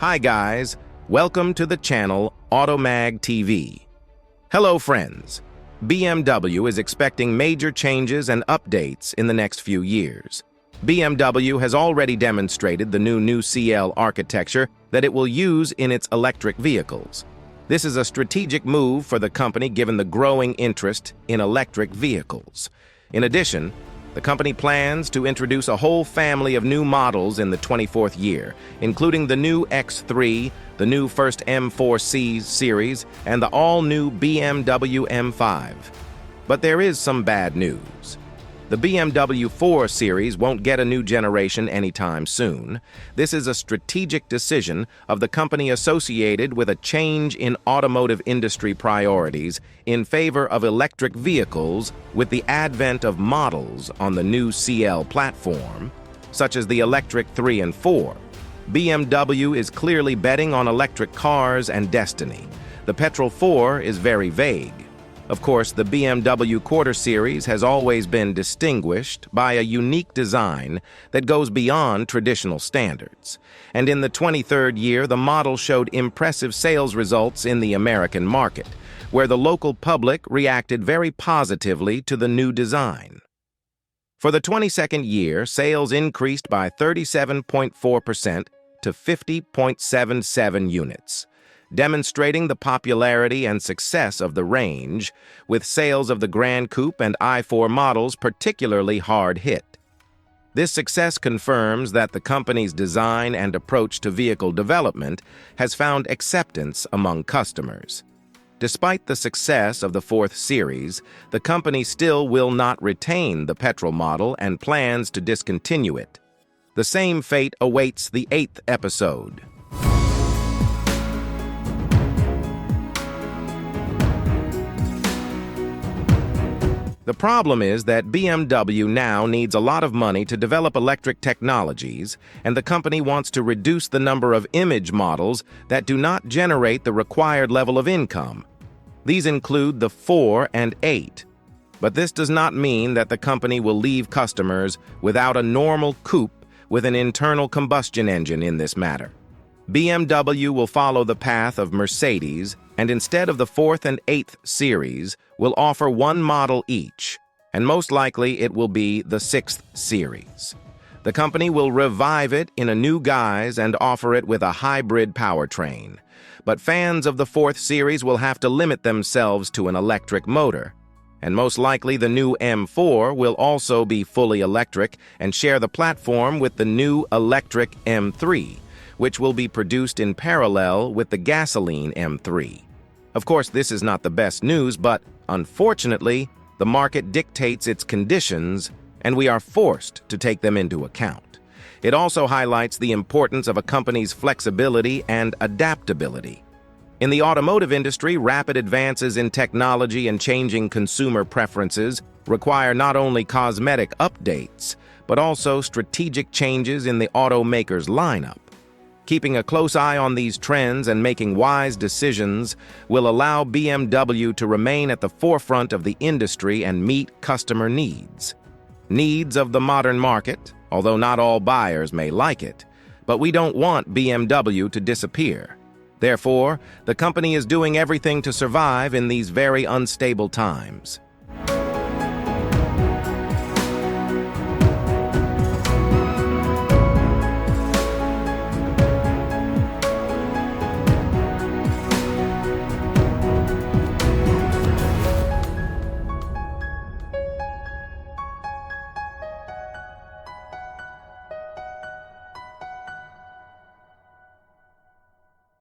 Hi guys, welcome to the channel Automag TV. Hello friends, BMW is expecting major changes and updates in the next few years. BMW has already demonstrated the new CL architecture that it will use in its electric vehicles. This is a strategic move for the company given the growing interest in electric vehicles. In addition, the company plans to introduce a whole family of new models in the 24th year, including the new X3, the new first M4 series, and the all-new BMW M5. But there is some bad news. The BMW 4 Series won't get a new generation anytime soon. This is a strategic decision of the company associated with a change in automotive industry priorities in favor of electric vehicles with the advent of models on the new CL platform, such as the electric 3 and 4. BMW is clearly betting on electric cars and destiny. The petrol 4 is very vague. Of course, the BMW Quarter Series has always been distinguished by a unique design that goes beyond traditional standards. And in the 23rd year, the model showed impressive sales results in the American market, where the local public reacted very positively to the new design. For the 22nd year, sales increased by 37.4% to 50.77 units. Demonstrating the popularity and success of the range, with sales of the Grand Coupe and i4 models particularly hard hit. This success confirms that the company's design and approach to vehicle development has found acceptance among customers. Despite the success of the 4th series, the company still will not retain the petrol model and plans to discontinue it. The same fate awaits the 8th episode. The problem is that BMW now needs a lot of money to develop electric technologies, and the company wants to reduce the number of image models that do not generate the required level of income. These include the 4 and 8. But this does not mean that the company will leave customers without a normal coupe with an internal combustion engine in this matter. BMW will follow the path of Mercedes, and instead of the 4th and 8th series, will offer one model each, and most likely it will be the 6th series. The company will revive it in a new guise and offer it with a hybrid powertrain. But fans of the 4th series will have to limit themselves to an electric motor. And most likely the new M4 will also be fully electric and share the platform with the new electric M3, which will be produced in parallel with the gasoline M3. Of course, this is not the best news, but unfortunately, the market dictates its conditions, and we are forced to take them into account. It also highlights the importance of a company's flexibility and adaptability. In the automotive industry, rapid advances in technology and changing consumer preferences require not only cosmetic updates, but also strategic changes in the automaker's lineup. Keeping a close eye on these trends and making wise decisions will allow BMW to remain at the forefront of the industry and meet customer needs. Needs of the modern market, although not all buyers may like it, but we don't want BMW to disappear. Therefore, the company is doing everything to survive in these very unstable times.